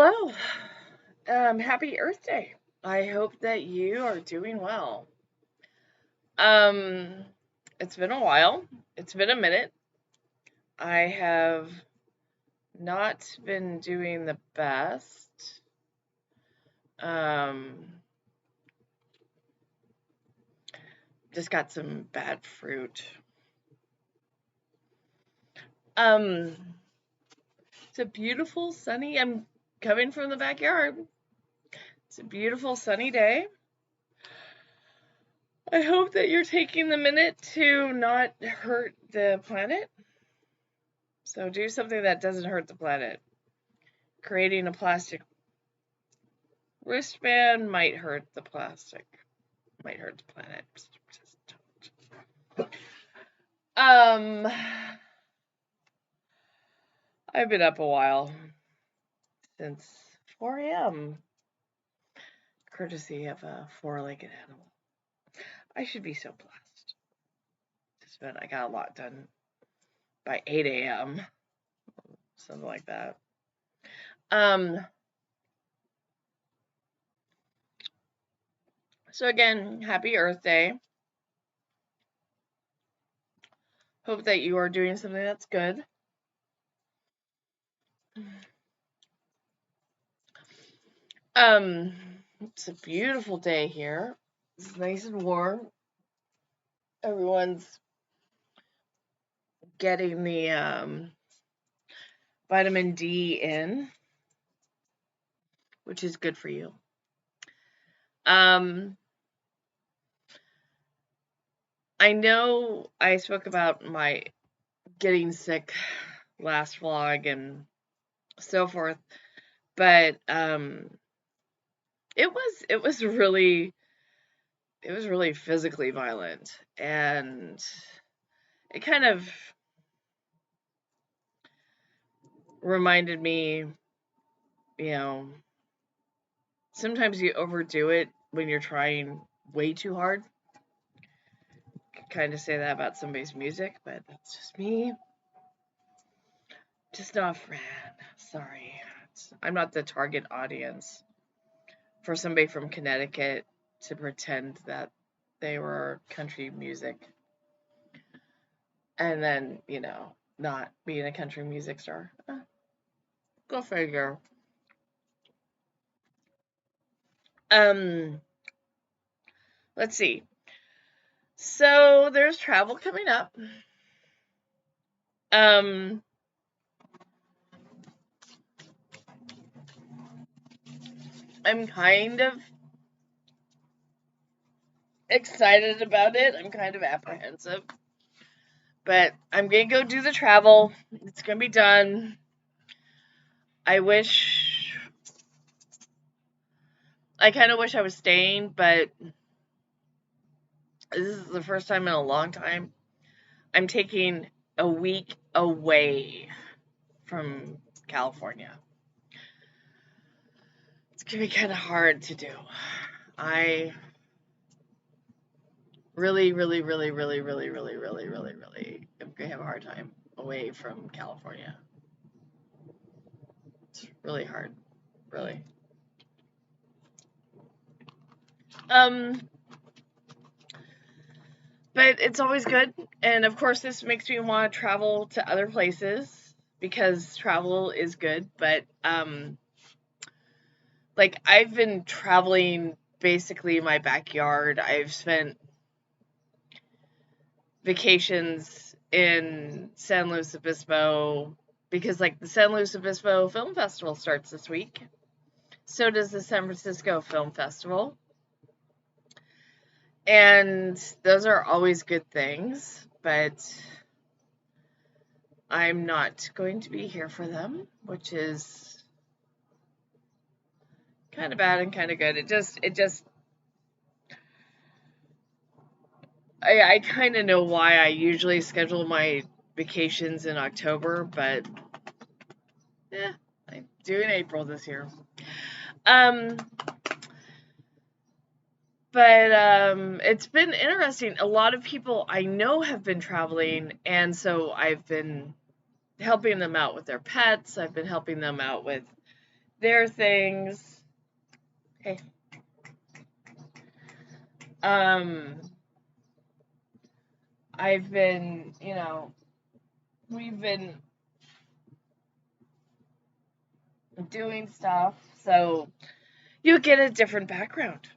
Well, happy Earth Day. I hope that you are doing well. Um, it's been a while. It's been a minute. I have not been doing the best. Um, just got some bad fruit. Um, it's a beautiful sunny. I'm coming from the backyard. It's a beautiful sunny day. I hope that you're taking the minute to not hurt the planet. So do something that doesn't hurt the planet. Creating a plastic wristband might hurt the plastic, might hurt the planet. Just don't. I've been up a while, since 4 a.m., courtesy of a four-legged animal. I should be so blessed. But I got a lot done by 8 a.m., something like that. So again, happy Earth Day. Hope that you are doing something that's good. It's a beautiful day here. It's nice and warm. Everyone's getting the vitamin D in, which is good for you. I know I spoke about my getting sick last vlog and so forth, but it was really physically violent, and it kind of reminded me, sometimes you overdo it when you're trying way too hard. Kind of say that about somebody's music, but that's just me. Just not a fan. Sorry. I'm not the target audience for somebody from Connecticut to pretend that they were country music and then, not being a country music star. Go figure. Let's see. So there's travel coming up. I'm kind of excited about it. I'm kind of apprehensive. But I'm going to go do the travel. It's going to be done. I kind of wish I was staying, but this is the first time in a long time I'm taking a week away from California. It's going to be kind of hard to do. I really am going to have a hard time away from California. It's really hard. Really. But it's always good. And of course, this makes me want to travel to other places because travel is good. But, I've been traveling basically my backyard. I've spent vacations in San Luis Obispo because, the San Luis Obispo Film Festival starts this week. So does the San Francisco Film Festival. And those are always good things, but I'm not going to be here for them, which is kind of bad and kind of good. I kind of know why I usually schedule my vacations in October, but I do in April this year. But it's been interesting. A lot of people I know have been traveling, and so I've been helping them out with their pets. I've been helping them out with there are things. Hey, um, I've been, we've been doing stuff, so you get a different background,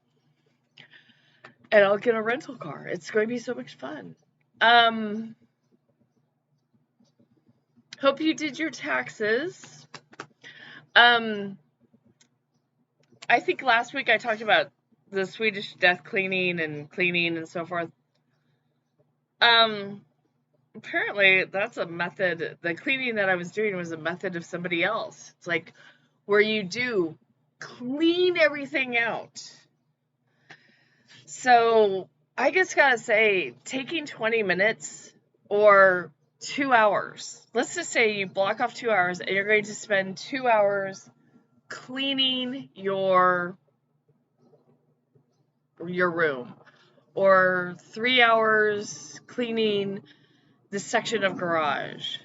and I'll get a rental car. It's going to be so much fun. Um, Hope you did your taxes. Um, I think last week I talked about the Swedish death cleaning and so forth. Apparently that's a method. The cleaning that I was doing was a method of somebody else. It's like where you do clean everything out. So I just gotta say, taking 20 minutes or 2 hours, let's just say you block off 2 hours and you're going to spend 2 hours cleaning your room, or 3 hours cleaning the section of garage.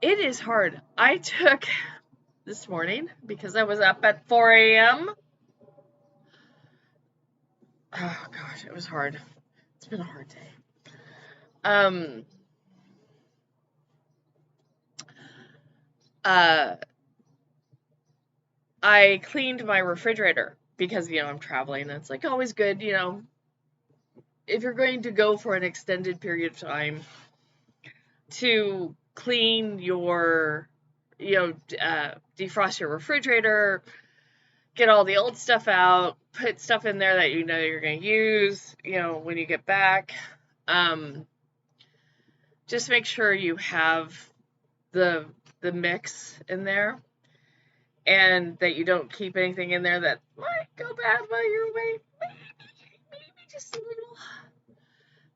It is hard. I took this morning, because I was up at 4 a.m. Oh gosh, it was hard. It's been a hard day. Uh, I cleaned my refrigerator because, I'm traveling, and it's like always good, if you're going to go for an extended period of time, to clean your, defrost your refrigerator, get all the old stuff out, put stuff in there that you know you're going to use, when you get back. Just make sure you have the mix in there, and that you don't keep anything in there that might go bad while you're away. Maybe just a little.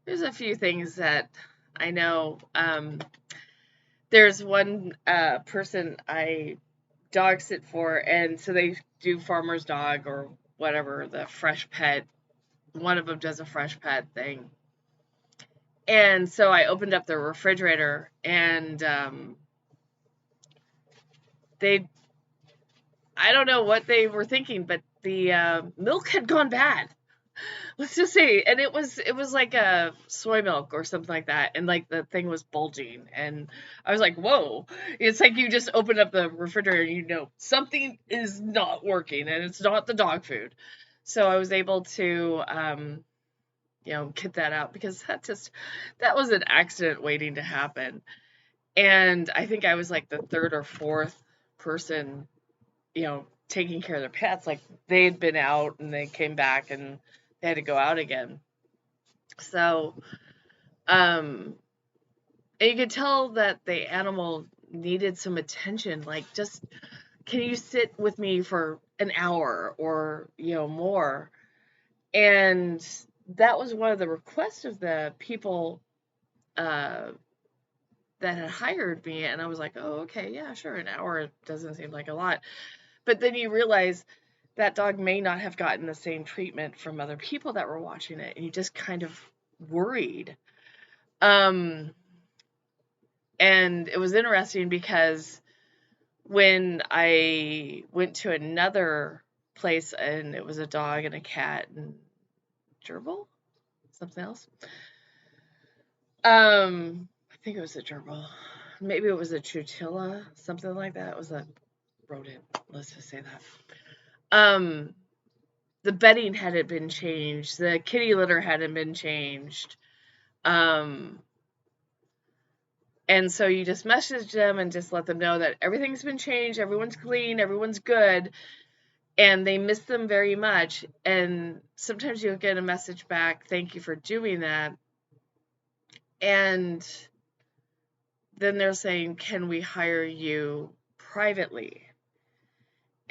There's a few things that I know. There's one person I dog sit for, and so they do farmer's dog or whatever, the fresh pet. One of them does a fresh pet thing. And so I opened up the refrigerator, and I don't know what they were thinking, but the milk had gone bad. Let's just say, and it was like a soy milk or something like that, and like the thing was bulging, and I was like, whoa. It's like you just open up the refrigerator and something is not working, and it's not the dog food. So I was able to get that out, because that was an accident waiting to happen. And I think I was like the third or fourth person, taking care of their pets. Like, they had been out and they came back and they had to go out again. So, and you could tell that the animal needed some attention. Like, just, can you sit with me for an hour or, more? And that was one of the requests of the people that had hired me. And I was like, oh, okay, yeah, sure. An hour doesn't seem like a lot. But then you realize that dog may not have gotten the same treatment from other people that were watching it, and you just kind of worried. And it was interesting because when I went to another place, and it was a dog and a cat and gerbil, something else. I think it was a gerbil. Maybe it was a chinchilla, something like that. It was a rodent. Let's just say that. The bedding hadn't been changed. The kitty litter hadn't been changed. And so you just message them and just let them know that everything's been changed, everyone's clean, everyone's good, and they miss them very much. And sometimes you'll get a message back, thank you for doing that. And then they're saying, can we hire you privately?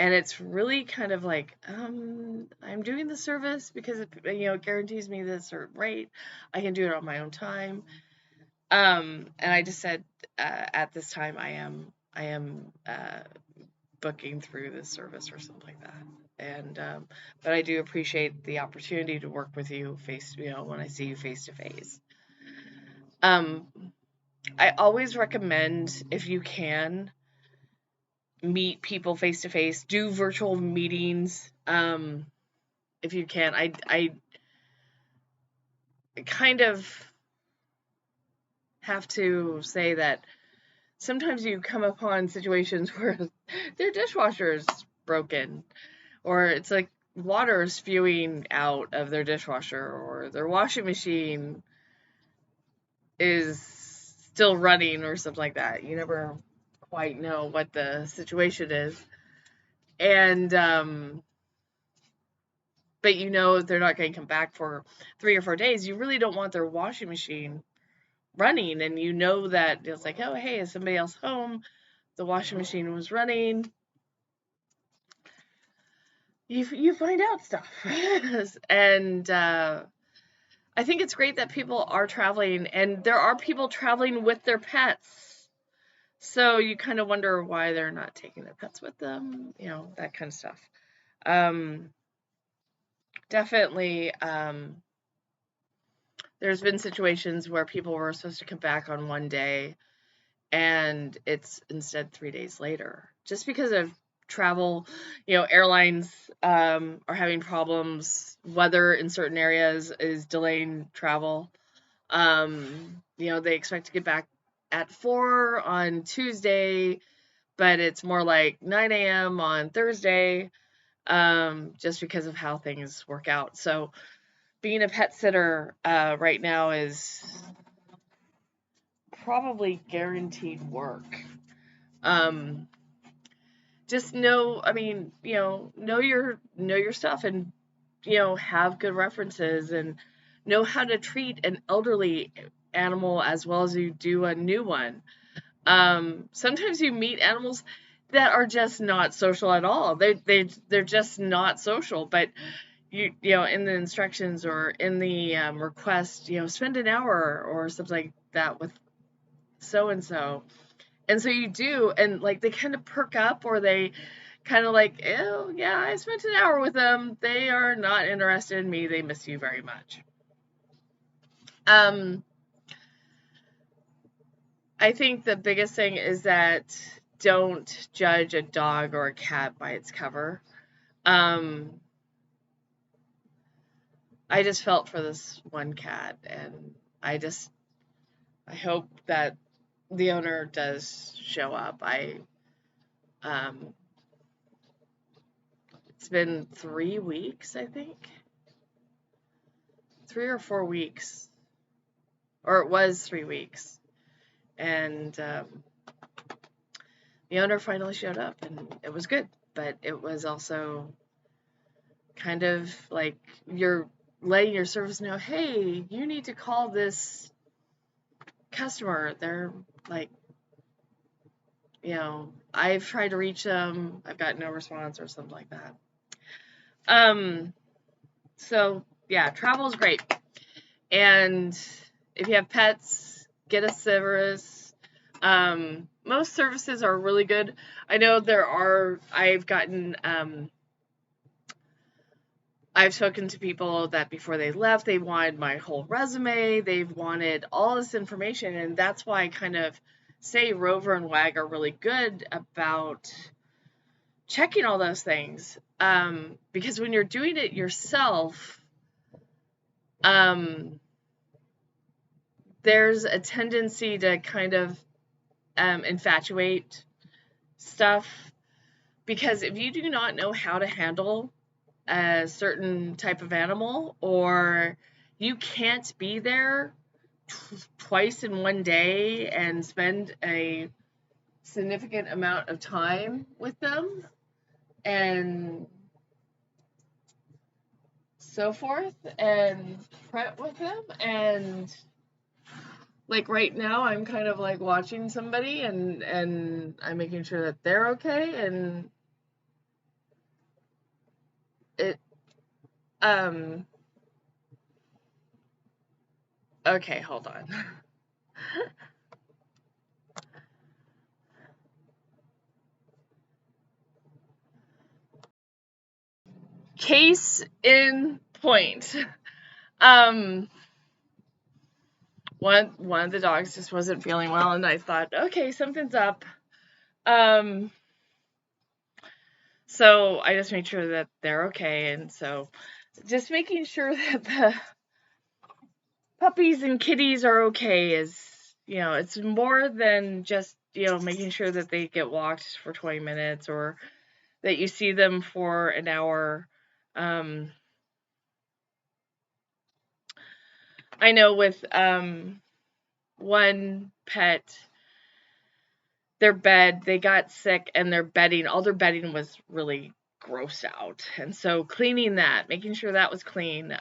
And it's really kind of like, I'm doing the service because it guarantees me this certain rate. I can do it on my own time. And I just said, at this time, I am booking through this service or something like that. And but I do appreciate the opportunity to work with you when I see you face to face. I always recommend, if you can, meet people face to face, do virtual meetings, if you can. I kind of have to say that sometimes you come upon situations where their dishwasher's broken, or it's like water is spewing out of their dishwasher, or their washing machine is still running, or something like that. You never quite know what the situation is. And, but you know they're not going to come back for 3 or 4 days. You really don't want their washing machine running, and you know that it's like, oh, hey, is somebody else home? The washing machine was running. You find out stuff. And I think it's great that people are traveling, and there are people traveling with their pets. So you kind of wonder why they're not taking their pets with them, that kind of stuff. Um, Definitely, there's been situations where people were supposed to come back on one day and it's instead 3 days later, just because of travel. Airlines are having problems. Weather in certain areas is delaying travel. They expect to get back at 4 on Tuesday, but it's more like 9 a.m. on Thursday, just because of how things work out. So being a pet sitter right now is probably guaranteed work. Um, just know, I mean, know your stuff, and have good references, and know how to treat an elderly animal as well as you do a new one. Sometimes you meet animals that are just not social at all. They're just not social, but in the instructions or in the request, spend an hour or something like that with so and so. And so you do, and like they kind of perk up, or they kind of like, oh yeah, I spent an hour with them. They are not interested in me. They miss you very much. Um, I think the biggest thing is that don't judge a dog or a cat by its cover. Um, I just felt for this one cat, and I hope that the owner does show up. Um, it's been 3 weeks, I think, 3 or 4 weeks, or it was 3 weeks, and the owner finally showed up, and it was good. But it was also kind of like you're letting your service know, hey, you need to call this customer. They're like, I've tried to reach them, I've got no response, or something like that. So yeah, travel is great. And if you have pets, get a service. Most services are really good. I know I've spoken to people that before they left, they wanted my whole resume, they've wanted all this information, and that's why I kind of say Rover and Wag are really good about checking all those things. Because when you're doing it yourself, there's a tendency to kind of infatuate stuff, because if you do not know how to handle a certain type of animal, or you can't be there twice in one day and spend a significant amount of time with them and so forth, and prep with them, and like right now I'm kind of like watching somebody, and I'm making sure that they're okay, and it okay, hold on. Case in point. Um one of the dogs just wasn't feeling well, and I thought, okay, something's up. Um So I just made sure that they're okay. And so just making sure that the puppies and kitties are okay is, it's more than just, making sure that they get walked for 20 minutes or that you see them for an hour. I know with one pet, their bed, they got sick and all their bedding was really grossed out. And so cleaning that, making sure that was clean,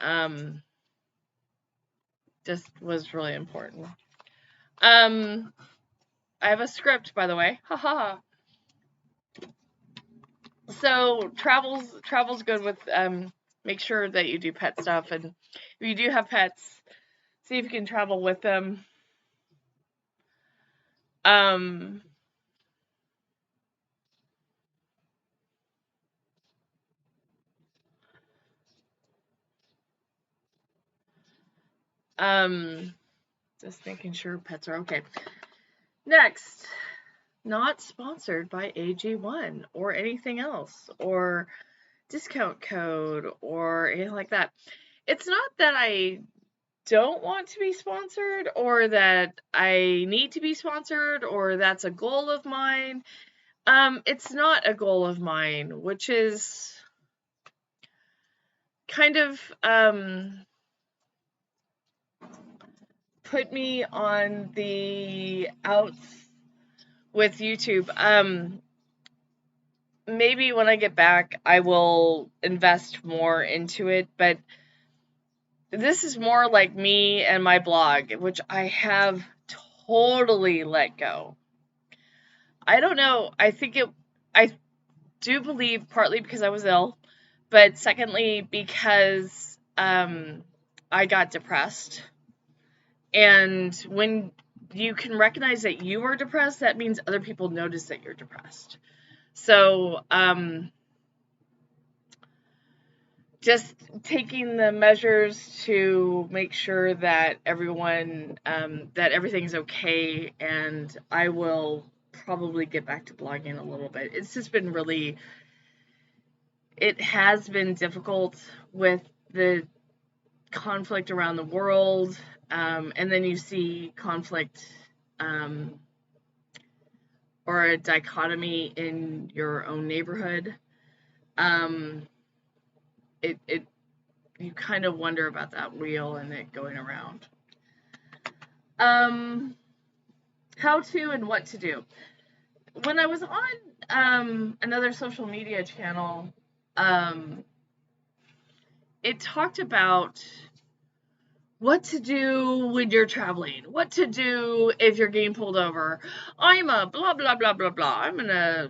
just was really important. I have a script, by the way. Haha. So travel's good with make sure that you do pet stuff, and if you do have pets, see if you can travel with them. Um um just making sure pets are okay. Next, not sponsored by AG1 or anything else or discount code or anything like that. It's not that I don't want to be sponsored or that I need to be sponsored or that's a goal of mine. It's not a goal of mine, which is kind of put me on the outs with YouTube. Maybe when I get back, I will invest more into it, but this is more like me and my blog, which I have totally let go. I don't know. I do believe partly because I was ill, but secondly because I got depressed. And when you can recognize that you are depressed, that means other people notice that you're depressed. So just taking the measures to make sure that that everything's okay, and I will probably get back to blogging a little bit. It's just been it has been difficult with the conflict around the world, and then you see conflict or a dichotomy in your own neighborhood. It you kind of wonder about that wheel and it going around. How to and what to do. When I was on another social media channel, it talked about what to do when you're traveling, what to do if you're getting pulled over. I'm a blah, blah, blah, blah, blah. I'm a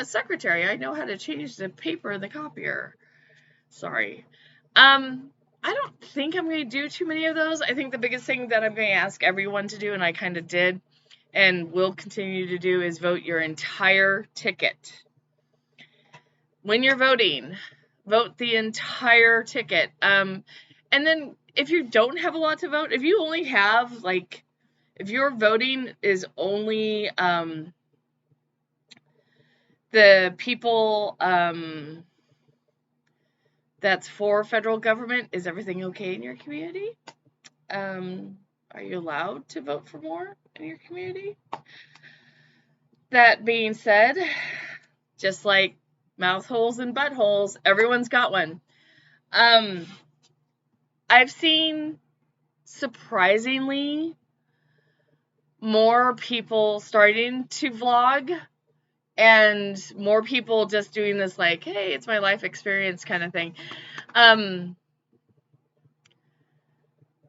secretary. I know how to change the paper in the copier. Sorry. I don't think I'm going to do too many of those. I think the biggest thing that I'm going to ask everyone to do, and I kind of did and will continue to do, is vote your entire ticket. When you're voting, vote the entire ticket. And then if you don't have a lot to vote, if you only have, if your voting is only the people that's for federal government, is everything okay in your community? Are you allowed to vote for more in your community? That being said, just like mouth holes and buttholes, everyone's got one. I've seen surprisingly more people starting to vlog and more people just doing this hey, it's my life experience kind of thing.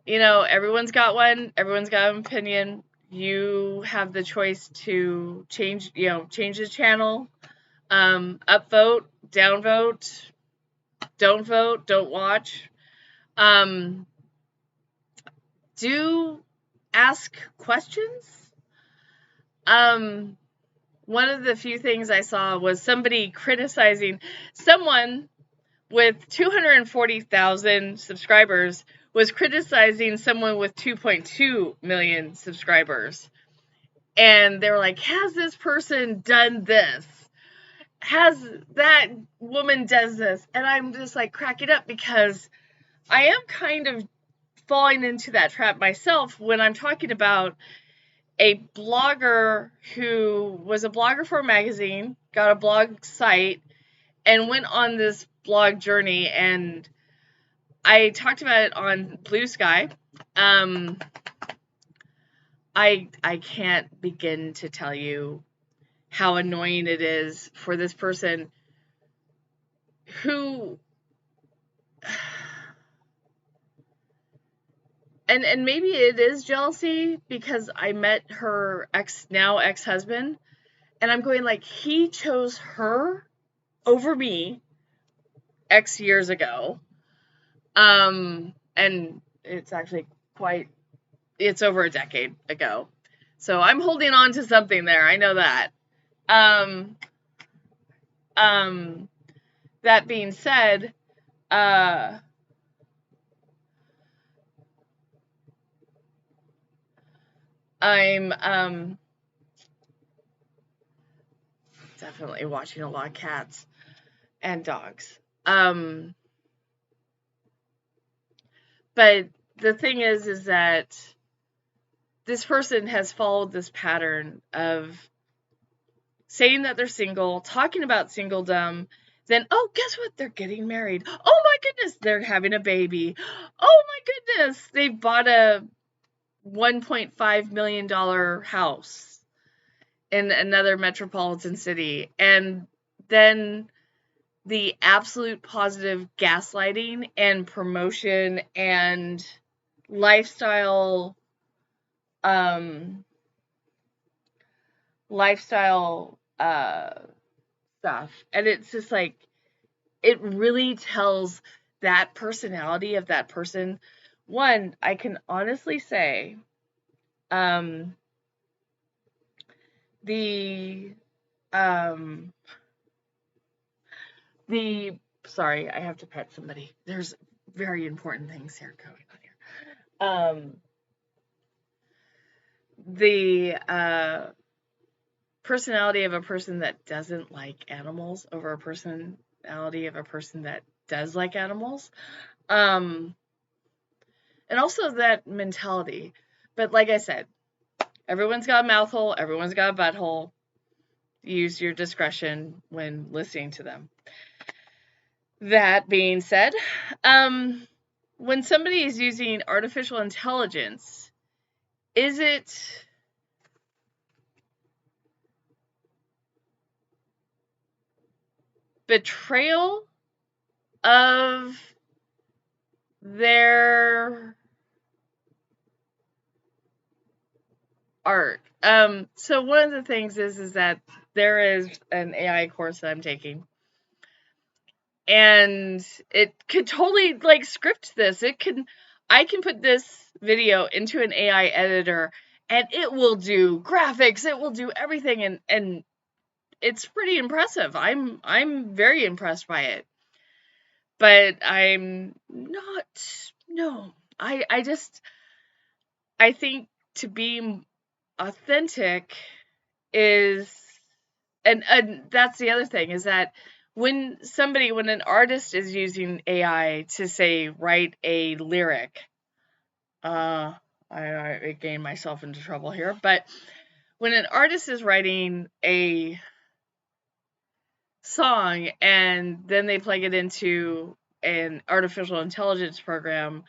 Everyone's got one, everyone's got an opinion. You have the choice to change the channel, upvote, downvote, don't vote, don't watch. Do ask questions. One of the few things I saw was somebody criticizing someone with 240,000 subscribers was criticizing someone with 2.2 million subscribers. And they were like, has this person done this? that woman does this, and I'm just like cracking up because I am kind of falling into that trap myself when I'm talking about a blogger who was a blogger for a magazine, got a blog site, and went on this blog journey. And I talked about it on Blue Sky. I can't begin to tell you how annoying it is for this person who, and maybe it is jealousy because I met her ex-husband, and I'm going like, he chose her over me X years ago. And it's actually it's over a decade ago. So I'm holding on to something there. I know that. Um, that being said, I'm definitely watching a lot of cats and dogs. But the thing is that this person has followed this pattern of saying that they're single, talking about singledom, then, oh, guess what? They're getting married. Oh my goodness, they're having a baby. Oh my goodness, they bought a $1.5 million house in another metropolitan city. And then the absolute positive gaslighting and promotion and lifestyle stuff. And it's just like, it really tells that personality of that person. One, I can honestly say, the sorry, I have to pet somebody. There's very important things here going on here. The personality of a person that doesn't like animals over a personality of a person that does like animals. And also that mentality. But like I said, everyone's got a mouth hole, everyone's got a butthole. Use your discretion when listening to them. That being said, when somebody is using artificial intelligence, is it betrayal of their art? So one of the things is that there is an AI course that I'm taking, and it could totally like script this. I can put this video into an AI editor and it will do graphics, it will do everything, and it's pretty impressive. I'm very impressed by it. But I'm not, no. I think to be authentic is, and that's the other thing, is that when an artist is using AI to say write a lyric, I gained myself into trouble here, but when an artist is writing a song and then they plug it into an artificial intelligence program,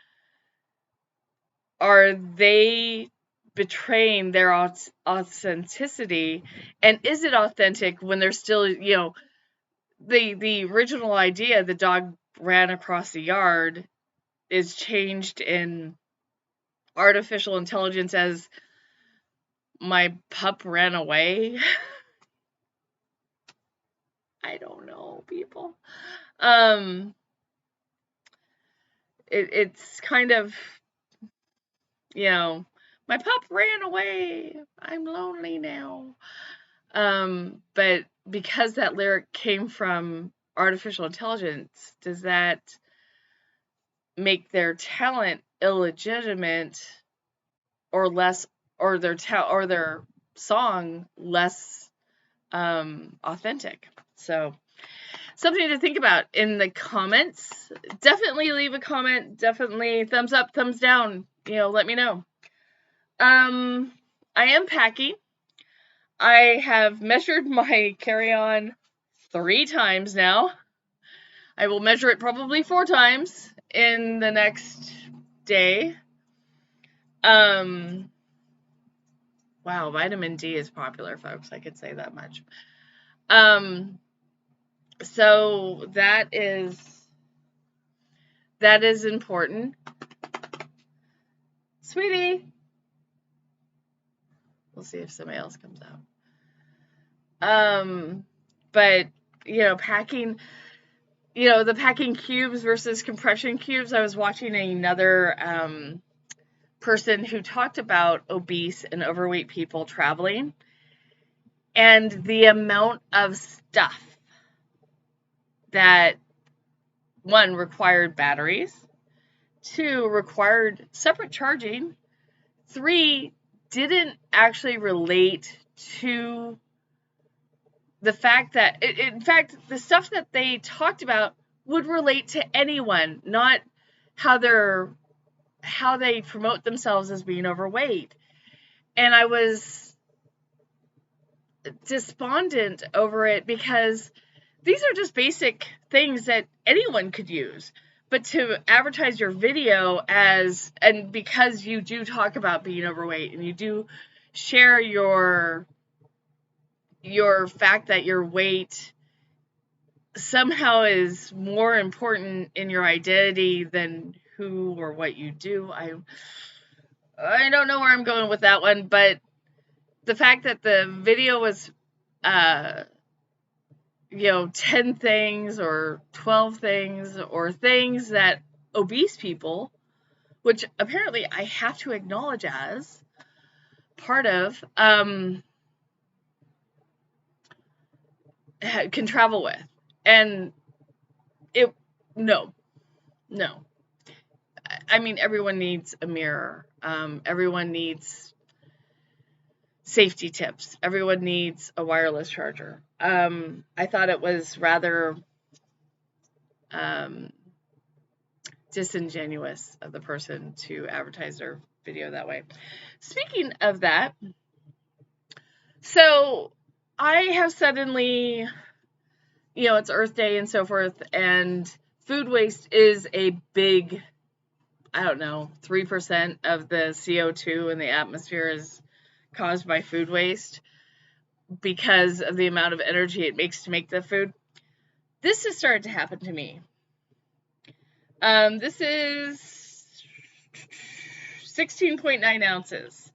are they betraying their authenticity? And is it authentic when they're still, the original idea, the dog ran across the yard, is changed in artificial intelligence as my pup ran away? I don't know, people. It's kind of, my pup ran away. I'm lonely now. But because that lyric came from artificial intelligence, does that make their talent illegitimate or less, or their song less authentic? So something to think about in the comments. Definitely leave a comment. Definitely thumbs up, thumbs down. Let me know. I am packing. I have measured my carry-on 3 times now. I will measure it probably 4 times in the next day. Wow, vitamin D is popular, folks. I could say that much. So that is important. Sweetie. We'll see if somebody else comes out. But packing, the packing cubes versus compression cubes. I was watching another person who talked about obese and overweight people traveling and the amount of stuff that, 1, required batteries, 2, required separate charging, 3, didn't actually relate to the fact that, in fact, the stuff that they talked about would relate to anyone, not how they promote themselves as being overweight. And I was despondent over it because these are just basic things that anyone could use. But to advertise your video and because you do talk about being overweight and you do share your fact that your weight somehow is more important in your identity than who or what you do. I don't know where I'm going with that one, but the fact that the video was 10 things or 12 things or things that obese people, which apparently I have to acknowledge as part of, can travel with. And no. I mean, everyone needs a mirror. Everyone needs safety tips. Everyone needs a wireless charger. I thought it was rather disingenuous of the person to advertise their video that way. Speaking of that, so I have suddenly, it's Earth Day and so forth, and food waste is a big, 3% of the CO2 in the atmosphere is caused by food waste because of the amount of energy it makes to make the food. This has started to happen to me. This is 16.9 ounces.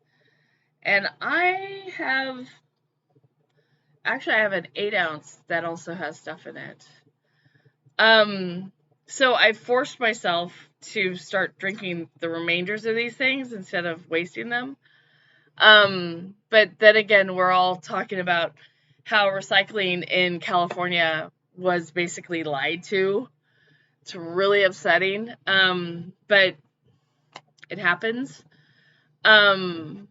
And I have an 8 ounce that also has stuff in it. So I forced myself to start drinking the remainders of these things instead of wasting them. But then again, we're all talking about how recycling in California was basically lied to. It's really upsetting. But it happens. I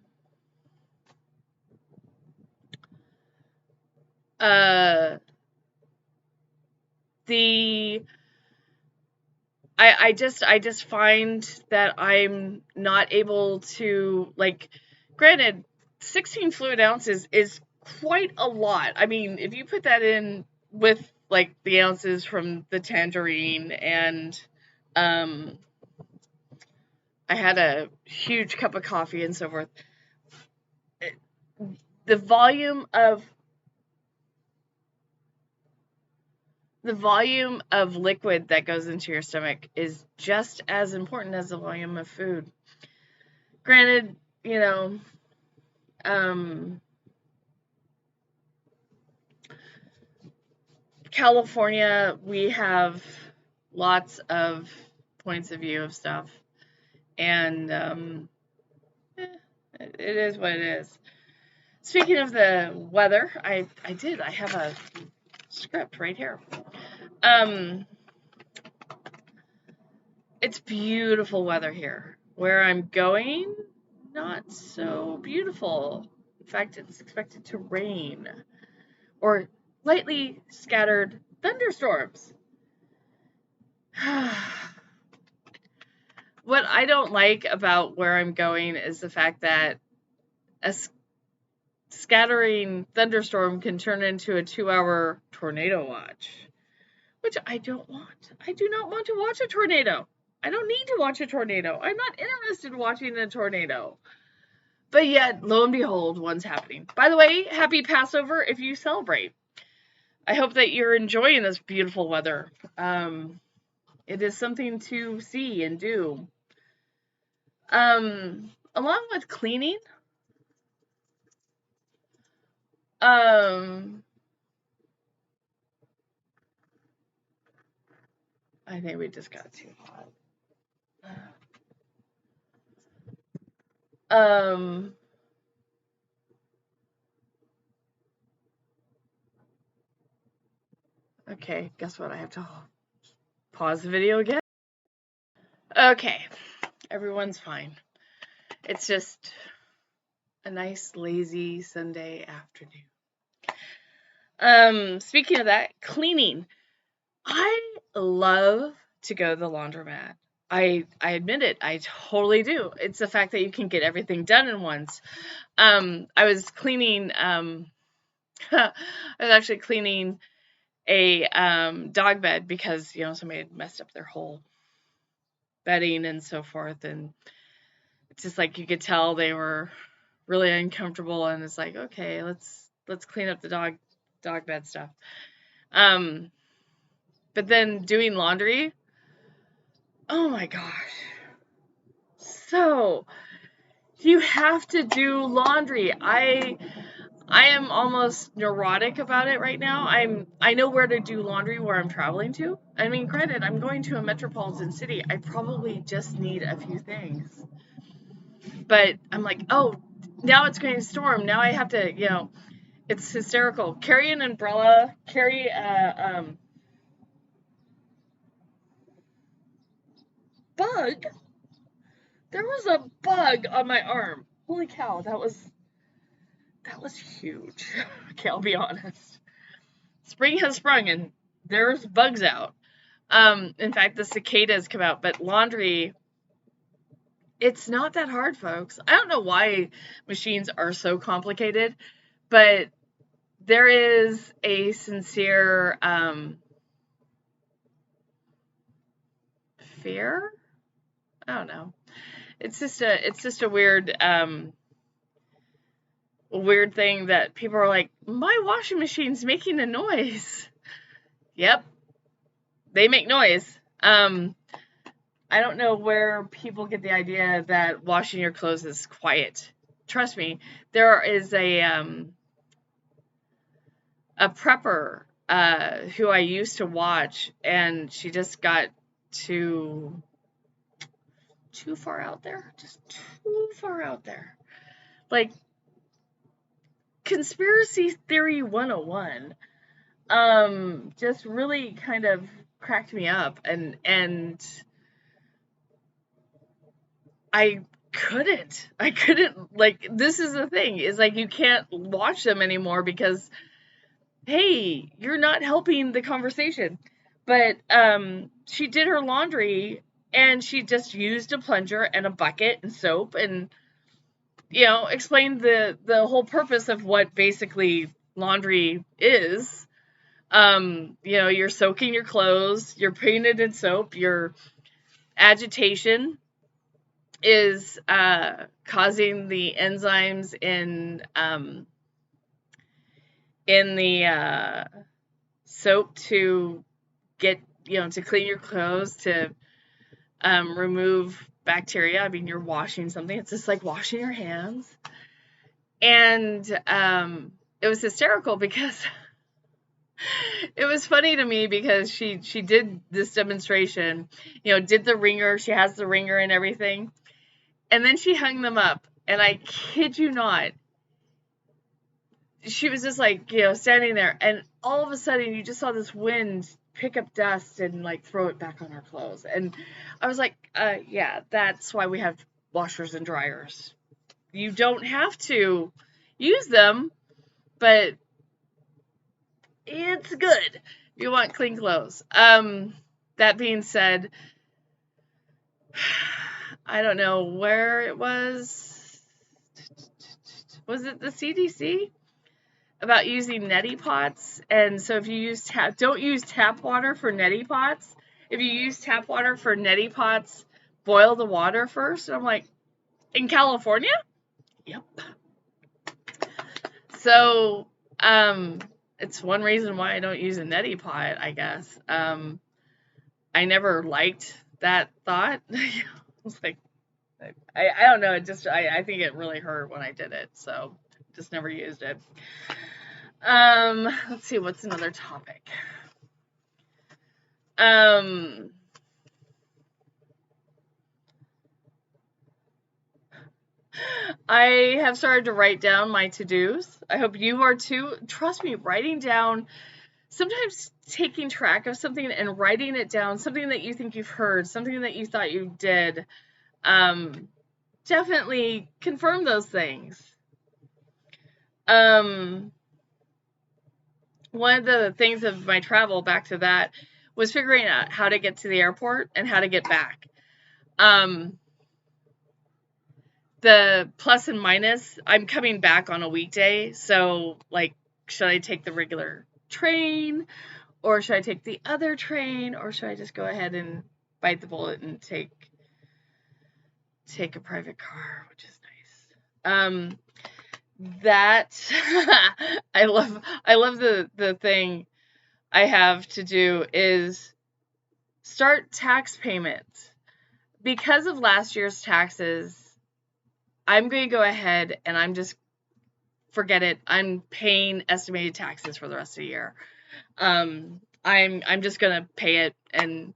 just find that I'm not able to, granted, 16 fluid ounces is quite a lot. I mean, if you put that in with, the ounces from the tangerine and, I had a huge cup of coffee and so forth, the volume of liquid that goes into your stomach is just as important as the volume of food. Granted, California, we have lots of points of view of stuff, and it is what it is. Speaking of the weather, I have a script right here. It's beautiful weather here. Where I'm going, not so beautiful. In fact, it's expected to rain. Or lightly scattered thunderstorms. What I don't like about where I'm going is the fact that a scattering thunderstorm can turn into a 2-hour tornado watch, which I don't want. I do not want to watch a tornado. I don't need to watch a tornado. I'm not interested in watching a tornado. But yet, lo and behold, one's happening. By the way, happy Passover if you celebrate. I hope that you're enjoying this beautiful weather. It is something to see and do. Along with cleaning, I think we just got too hot. Okay, guess what? I have to pause the video again. Okay, everyone's fine. It's just a nice, lazy Sunday afternoon. Speaking of that, cleaning. I love to go to the laundromat. I admit it. I totally do. It's the fact that you can get everything done in once. I was cleaning. I was actually cleaning a dog bed because somebody had messed up their whole bedding and so forth, and it's just like you could tell they were really uncomfortable, and it's like, okay, let's clean up the dog bed stuff. But then doing laundry, oh my gosh. So you have to do laundry. I am almost neurotic about it right now. I know where to do laundry where I'm traveling to. I mean, granted, I'm going to a metropolitan city. I probably just need a few things. But I'm like, oh, now it's going to storm. Now I have to, it's hysterical. Carry an umbrella, carry a bug. There was a bug on my arm. Holy cow, that was huge. Okay, I'll be honest. Spring has sprung and there's bugs out. In fact, the cicadas come out, but laundry, it's not that hard, folks. I don't know why machines are so complicated, but there is a sincere fear. I don't know. It's just a weird thing that people are like, my washing machine's making a noise. Yep, they make noise. I don't know where people get the idea that washing your clothes is quiet. Trust me, there is a prepper who I used to watch, and she just got too far out there. Just too far out there. Like, conspiracy theory 101 just really kind of cracked me up, and I couldn't, like, this is the thing, is like, you can't watch them anymore because, hey, you're not helping the conversation. But she did her laundry and she just used a plunger and a bucket and soap and explained the whole purpose of what basically laundry is. You're soaking your clothes, you're putting it in soap, your agitation is causing the enzymes in the soap to get, to clean your clothes, to remove bacteria. I mean, you're washing something. It's just like washing your hands. And it was hysterical because it was funny to me because she did this demonstration, did the ringer. She has the ringer and everything. And then she hung them up. And I kid you not, she was just like, standing there. And all of a sudden, you just saw this wind pick up dust and like throw it back on her clothes. And I was like, yeah, that's why we have washers and dryers. You don't have to use them, but It's good if you want clean clothes. That being said, I don't know where it was. Was it the CDC? About using neti pots. And so if you use don't use tap water for neti pots. If you use tap water for neti pots, boil the water first. And I'm like, in California? Yep. So, it's one reason why I don't use a neti pot, I guess. I never liked that thought. I was like, I don't know. It just, I think it really hurt when I did it. So, just never used it. Let's see, what's another topic? I have started to write down my to-dos. I hope you are too. Trust me, writing down, sometimes taking track of something and writing it down, something that you think you've heard, something that you thought you did, definitely confirm those things. One of the things of my travel, back to that, was figuring out how to get to the airport and how to get back. The plus and minus, I'm coming back on a weekday, so, like, should I take the regular train, or should I take the other train, or should I just go ahead and bite the bullet and take a private car, which is nice. That I love the thing I have to do is start tax payments. Because of last year's taxes, I'm going to go ahead and I'm just, forget it. I'm paying estimated taxes for the rest of the year. I'm just going to pay it and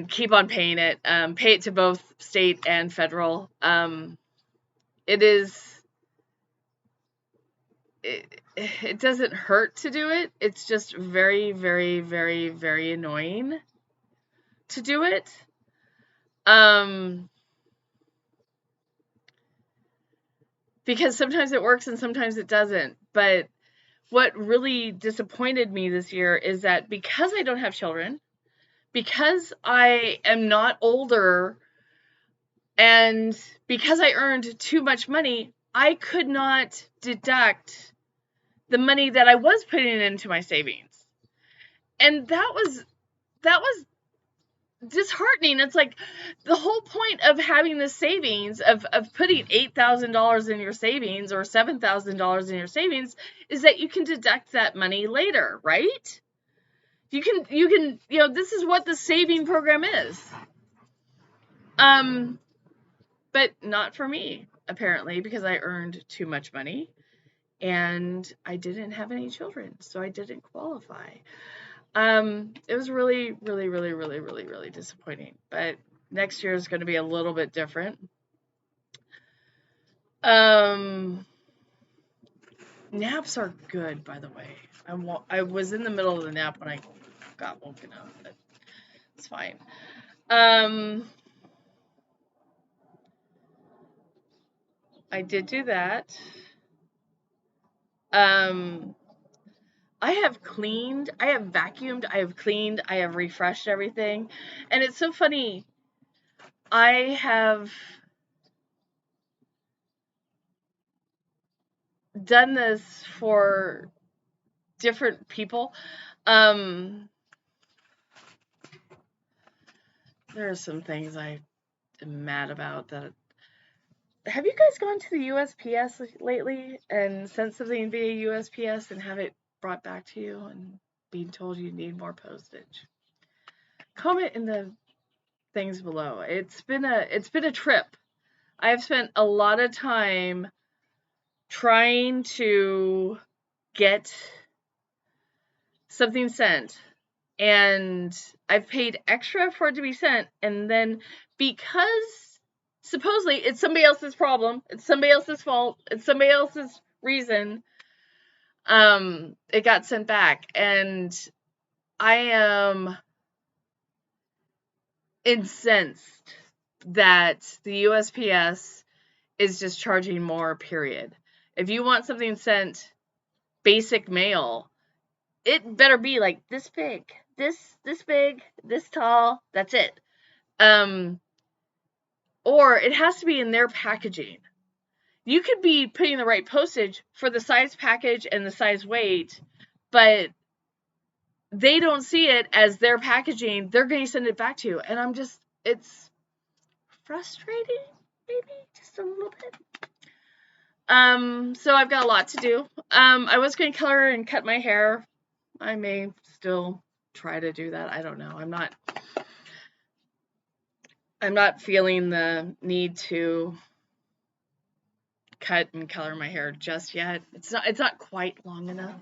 keep on paying it. Pay it to both state and federal. It doesn't hurt to do it. It's just very, very, very, very annoying to do it. Because sometimes it works and sometimes it doesn't. But what really disappointed me this year is that because I don't have children, because I am not older, and because I earned too much money, I could not deduct the money that I was putting into my savings. And that was disheartening. It's like the whole point of having the savings, of putting $8,000 in your savings or $7,000 in your savings, is that you can deduct that money later, right? You can, this is what the saving program is. But not for me, apparently, because I earned too much money and I didn't have any children, so I didn't qualify. It was really, really, really, really, really, really disappointing. But next year is going to be a little bit different. Naps are good, by the way. I was in the middle of the nap when I got woken up, but it's fine. I did do that. I have cleaned, I have vacuumed, I have cleaned, I have refreshed everything. And it's so funny. I have done this for different people. There are some things I am mad about. That have you guys gone to the USPS lately and sent something via USPS and have it brought back to you and being told you need more postage? Comment in the things below. It's been a trip. I have spent a lot of time trying to get something sent, and I've paid extra for it to be sent, and then because supposedly it's somebody else's problem, it's somebody else's fault, it's somebody else's reason, it got sent back, and I am incensed that the USPS is just charging more, period. If you want something sent basic male, it better be like this big, this big, this tall. That's it. Or it has to be in their packaging. You could be putting the right postage for the size package and the size weight, but they don't see it as their packaging. They're going to send it back to you. And it's frustrating, maybe just a little bit. So I've got a lot to do. I was going to color and cut my hair. I may still try to do that. I don't know. I'm not feeling the need to cut and color my hair just yet. It's not quite long enough.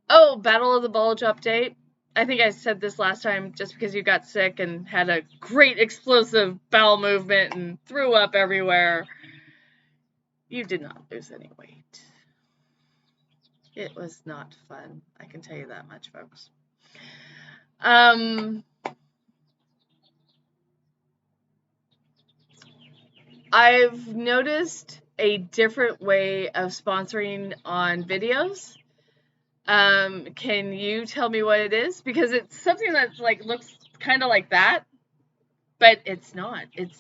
Oh, Battle of the Bulge update. I think I said this last time, just because you got sick and had a great explosive bowel movement and threw up everywhere. You did not lose any weight. It was not fun. I can tell you that much, folks. I've noticed a different way of sponsoring on videos. Can you tell me what it is? Because it's something that like looks kind of like that, but it's not. It's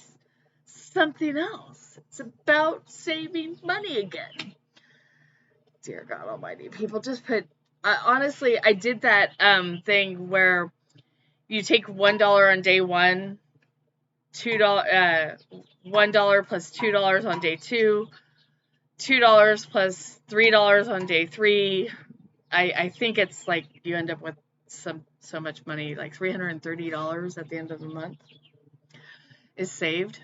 something else. It's about saving money again. Dear God Almighty, people just put. Honestly, I did that thing where you take $1 on day one, $1 plus $2 on day two, $2 plus $3 on day three. I think it's like you end up with so much money, like $330 at the end of the month is saved.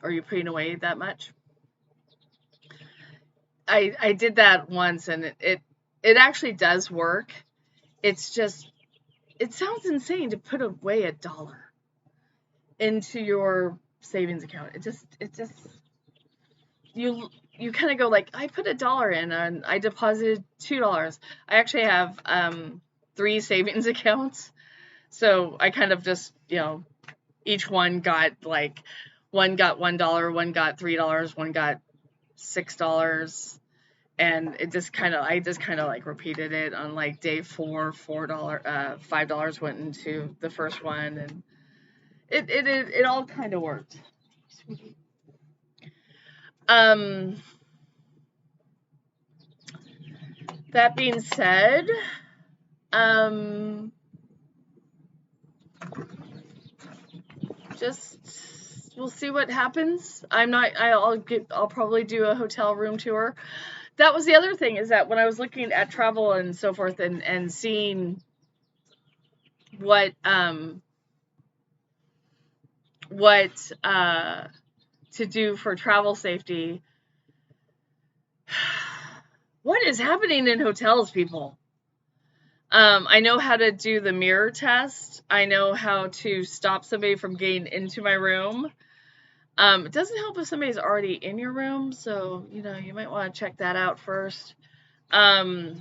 Are you putting away that much? I did that once, and it actually does work. It's just, it sounds insane to put away $1 into your savings account. It just you kind of go like, I put $1 in and I deposited $2. I actually have 3 savings accounts, so I kind of just, each one got like, one got $1, one got $3, one got $6, and I just kind of like repeated it on like day 4, $5 went into the first one, and it all kind of worked. That being said, just we'll see what happens. I'll probably do a hotel room tour. That was the other thing, is that when I was looking at travel and so forth, and seeing what to do for travel safety, what is happening in hotels, people? I know how to do the mirror test. I know how to stop somebody from getting into my room. It doesn't help if somebody's already in your room, so, you might want to check that out first. How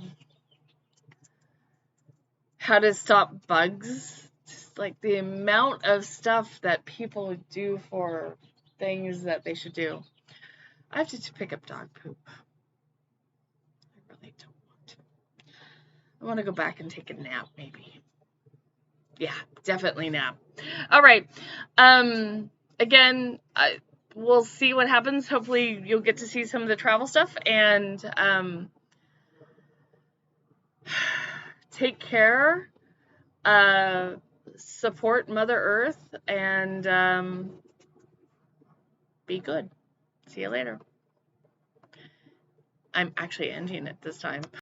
to stop bugs. Just like the amount of stuff that people do for things that they should do. I have to pick up dog poop. I really don't want to. I want to go back and take a nap, maybe. Yeah, definitely nap. All right. Again, we'll see what happens. Hopefully you'll get to see some of the travel stuff, and take care, support Mother Earth, and be good. See you later. I'm actually ending it this time.